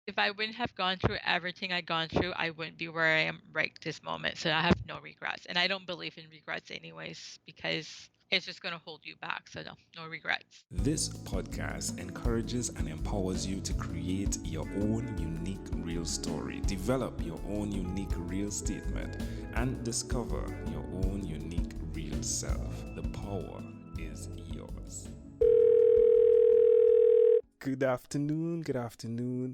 If I wouldn't have gone through everything I gone through, I wouldn't be where I am right this moment. So I have no regrets. And I don't believe in regrets anyways because it's just going to hold you back. So no, no regrets. This podcast encourages and empowers you to create your own unique real story, develop your own unique real statement, and discover your own unique real self. The power is yours. Good afternoon,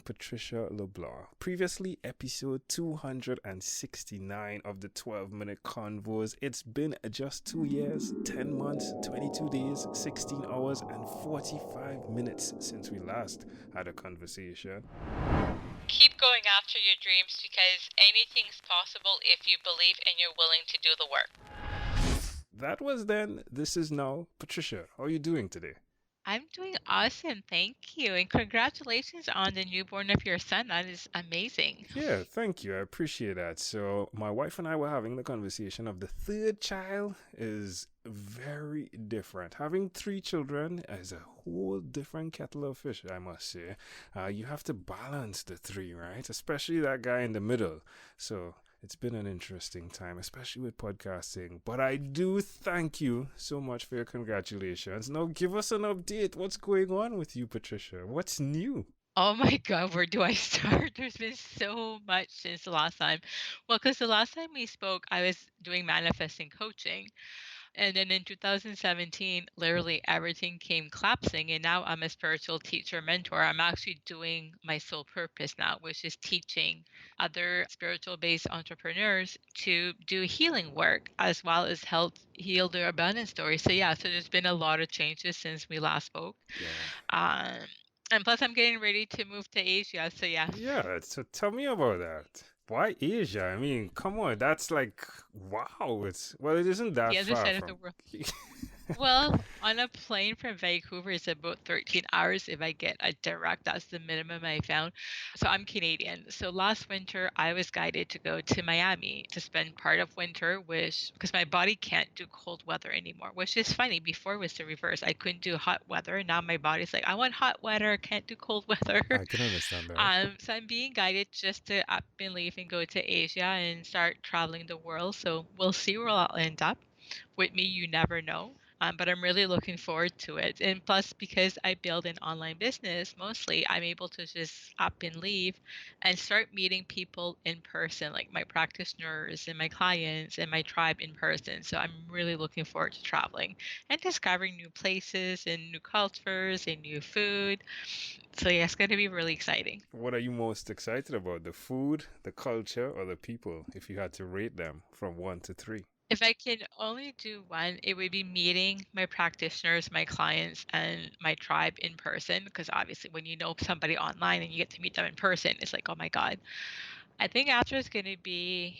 Patricia LeBlanc. Previously, episode 269 of the 12-minute convos. It's been just 2 years, 10 months, 22 days, 16 hours, and 45 minutes since we last had a conversation. Keep going after your dreams because anything's possible if you believe and you're willing to do the work. That was then, this is now. Patricia, how are you doing today? I'm doing awesome. Thank you. And congratulations on the newborn of your son. That is amazing. Yeah, thank you. I appreciate that. So, my wife and I were having the conversation of the third child is very different. Having three children is a whole different kettle of fish, I must say. You have to balance the three, right? Especially that guy in the middle. So, it's been an interesting time, especially with podcasting. But I do thank you so much for your congratulations. Now, give us an update. What's going on with you, Patricia? What's new? Oh my God, where do I start? There's been so much since the last time. Well, because the last time we spoke, I was doing manifesting coaching. And then in 2017, literally everything came collapsing. And now I'm a spiritual teacher mentor. I'm actually doing my sole purpose now, which is teaching other spiritual based entrepreneurs to do healing work as well as help heal their abundance story. So, yeah, so there's been a lot of changes since we last spoke. Yeah. Um, and plus, I'm getting ready to move to Asia. So, yeah. Yeah, so tell me about that. Why Asia? I mean, come on, that's like wow. It isn't that The other far side of the from. world. Well, on a plane from Vancouver is about 13 hours if I get a direct. That's the minimum I found. So I'm Canadian. So last winter, I was guided to go to Miami to spend part of winter, which because my body can't do cold weather anymore, which is funny. Before it was the reverse. I couldn't do hot weather. Now my body's like, I want hot weather. Can't do cold weather. I can understand that. So I'm being guided just to up and leave and go to Asia and start traveling the world. So we'll see where I'll end up. With me, you never know. But I'm really looking forward to it. And plus, because I build an online business mostly, I'm able to just up and leave and start meeting people in person, like my practitioners and my clients and my tribe in person. So I'm really looking forward to traveling and discovering new places and new cultures and new food. So, yeah, it's going to be really exciting. What are you most excited about? The food, the culture, or the people? If you had to rate them from 1 to 3. If I could only do one, it would be meeting my practitioners, my clients, and my tribe in person. Because obviously, when you know somebody online and you get to meet them in person, it's like, oh my God. I think after is going to be,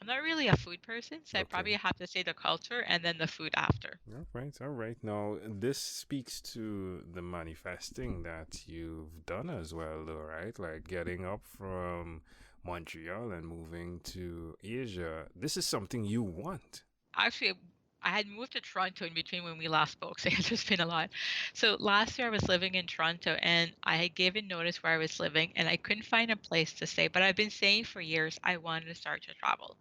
I'm not really a food person, so I Okay. probably have to say the culture and then the food after. All right, all right. Now, this speaks to the manifesting that you've done as well, though, right? Like getting up from Montreal and moving to Asia. This is something you want. Actually, I had moved to Toronto in between when we last spoke, so it's just been a lot. So last year I was living in Toronto and I had given notice where I was living and I couldn't find a place to stay. But I've been saying for years I wanted to start to travel.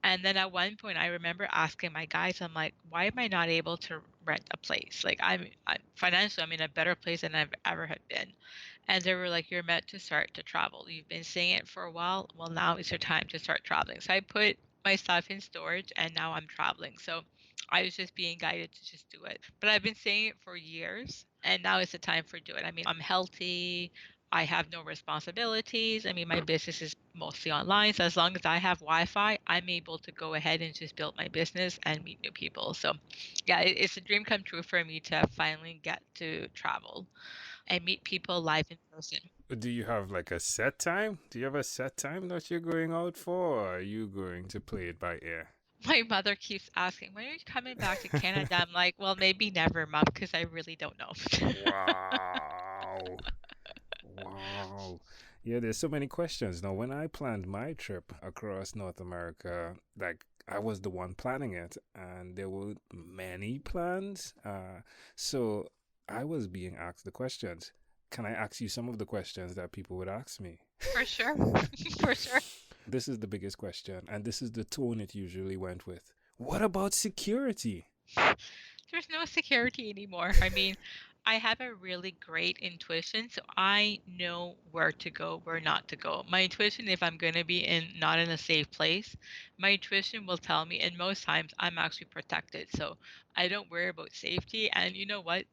And then at one point I remember asking my guys, I'm like, why am I not able to rent a place? Like financially, I'm in a better place than I've ever had been. And they were like, you're meant to start to travel. You've been saying it for a while. Well, now is your time to start traveling. So I put my stuff in storage and now I'm traveling. So I was just being guided to just do it. But I've been saying it for years and now is the time for do it. I mean, I'm healthy. I have no responsibilities. I mean, my business is mostly online. So as long as I have Wi-Fi, I'm able to go ahead and just build my business and meet new people. So yeah, it's a dream come true for me to finally get to travel and meet people live in person. Do you have like a set time? Do you have a set time that you're going out for, or are you going to play it by ear? My mother keeps asking, when are you coming back to Canada? I'm like, well, maybe never, Mom, because I really don't know. Wow. Wow. Yeah, there's so many questions. Now, when I planned my trip across North America, like I was the one planning it, and there were many plans. So I was being asked the questions. can I ask you some of the questions that people would ask me? For sure. For sure. This is the biggest question, and this is the tone it usually went with. What about security? There's no security anymore. I mean, I have a really great intuition, so I know where to go, where not to go. My intuition, if I'm going to be in not in a safe place, my intuition will tell me, and most times I'm actually protected. So I don't worry about safety. And you know what?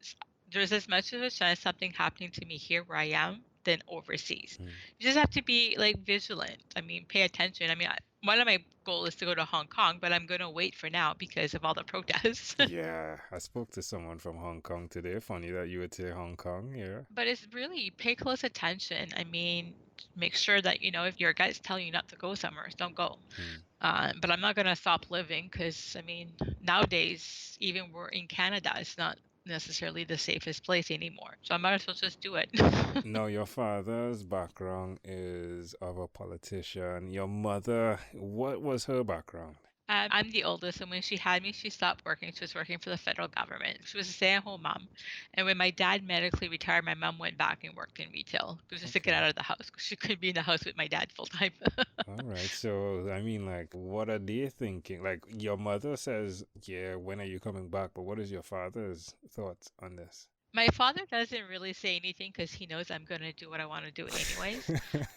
There's as much of a chance something happening to me here where I am than overseas. Hmm. You just have to be like vigilant. I mean, pay attention. I mean, one of my goals is to go to Hong Kong, but I'm going to wait for now because of all the protests. Yeah, I spoke to someone from Hong Kong today. Funny that you would say Hong Kong. Yeah. But it's really pay close attention. I mean, make sure that, if your gut's telling you not to go somewhere, don't go. Hmm. But I'm not going to stop living because, I mean, nowadays, even we're in Canada, it's not necessarily the safest place anymore. So I might as well just do it. Now, your father's background is of a politician. Your mother, what was her background? I'm the oldest, and when she had me, she stopped working. She was working for the federal government. She was a stay-at-home mom. And when my dad medically retired, my mom went back and worked in retail. It was just to get Okay. out of the house because she couldn't be in the house with my dad full time. All right. So, I mean, like, what are they thinking? Like, your mother says, yeah, when are you coming back? But what is your father's thoughts on this? My father doesn't really say anything because he knows I'm going to do what I want to do anyways.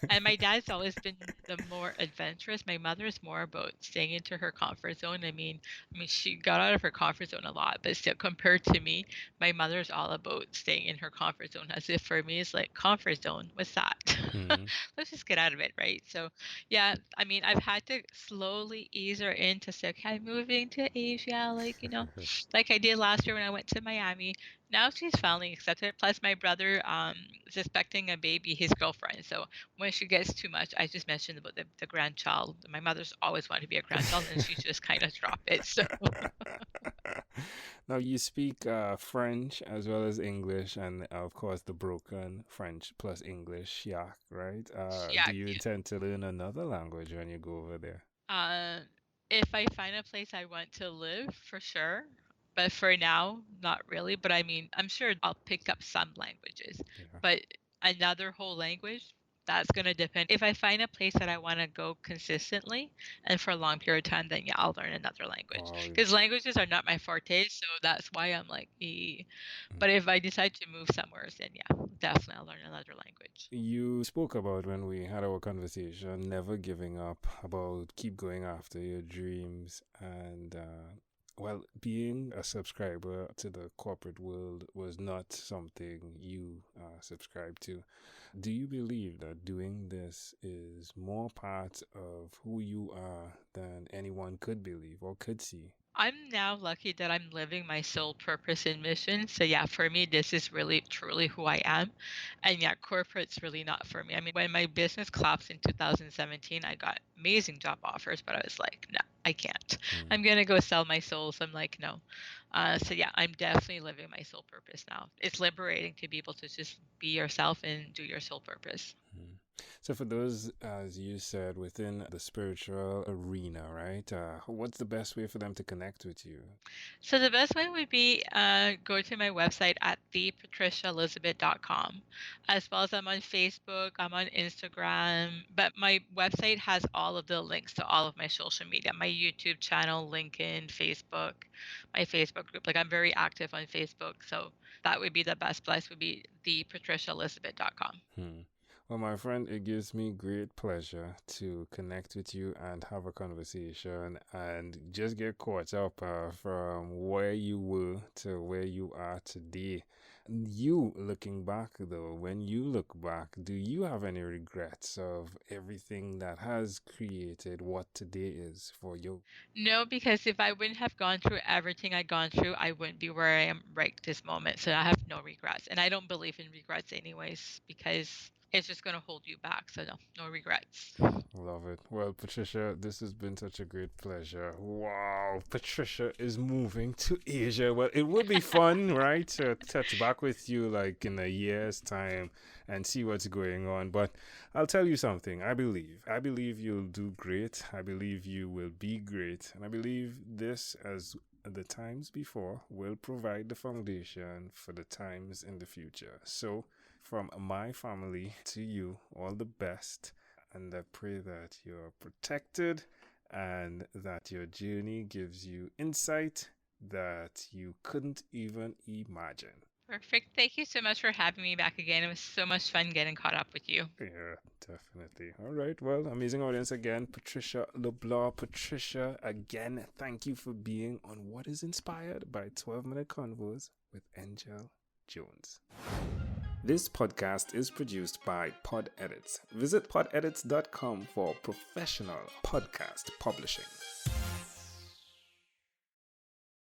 And my dad's always been the more adventurous. My mother is more about staying into her comfort zone. I mean, she got out of her comfort zone a lot, but still, compared to me, my mother's all about staying in her comfort zone. As if for me, it's like comfort zone. What's that? Hmm. Let's just get out of it, right? So, yeah. I mean, I've had to slowly ease her into say, okay, I'm moving to Asia, like I did last year when I went to Miami. Now she's finally accepted it. Plus, my brother is expecting a baby, his girlfriend. So when she gets too much, I just mentioned about the grandchild. My mother's always wanted to be a grandchild, and she just kind of dropped it. So Now, you speak French as well as English, and of course, the broken French plus English, yeah, right? yeah, Do you intend to learn another language when you go over there? yeah. If I find a place I want to live, for sure. But for now, not really. But I mean, I'm sure I'll pick up some languages. Yeah. But another whole language, that's going to depend. If I find a place that I want to go consistently and for a long period of time, then yeah, I'll learn another language. Oh, Because languages are not my forte. So that's why I'm like, mm. but if I decide to move somewhere, then yeah, definitely I'll learn another language. You spoke about when we had our conversation, never giving up, about keep going after your dreams, and well, being a subscriber to the corporate world was not something you subscribe to. Do you believe that doing this is more part of who you are than anyone could believe or could see? I'm now lucky that I'm living my soul purpose and mission. So yeah, for me, this is really truly who I am. And yeah, corporate's really not for me. I mean, when my business collapsed in 2017, I got amazing job offers, but I was like, no, I can't. Hmm. I'm gonna go sell my soul. So I'm like, no. So yeah, I'm definitely living my soul purpose now. It's liberating to be able to just be yourself and do your soul purpose. Hmm. So, for those, as you said, within the spiritual arena, right? What's the best way for them to connect with you? So the best way would be go to my website at thepatriciaelizabeth.com. As well as I'm on Facebook, I'm on Instagram, but my website has all of the links to all of my social media, my YouTube channel, LinkedIn, Facebook, my Facebook group. Like I'm very active on Facebook, so that would be the best place would be thepatriciaelizabeth.com. Hmm. Well, my friend, it gives me great pleasure to connect with you and have a conversation and just get caught up from where you were to where you are today. You looking back, though, when you look back, do you have any regrets of everything that has created what today is for you? No, because if I wouldn't have gone through everything I'd gone through, I wouldn't be where I am right this moment. So I have no regrets. And I don't believe in regrets anyways, because it's just going to hold you back. So no, no regrets. Love it. Well, Patricia, this has been such a great pleasure. Wow, Patricia is moving to Asia. Well, it would be fun, right, to touch back with you like in a year's time and see what's going on. But I'll tell you something. I believe. I believe you'll do great. I believe you will be great. And I believe this, as the times before, will provide the foundation for the times in the future. So, from my family to you, all the best. And I pray that you're protected and that your journey gives you insight that you couldn't even imagine. Perfect. Thank you so much for having me back again. It was so much fun getting caught up with you. Yeah, definitely. All right. Well, amazing audience again. Patricia LeBlanc. Patricia, again, thank you for being on What is Inspired by 12-Minute Convos with Angel Jones. This podcast is produced by Pod Edits. Visit podedits.com for professional podcast publishing.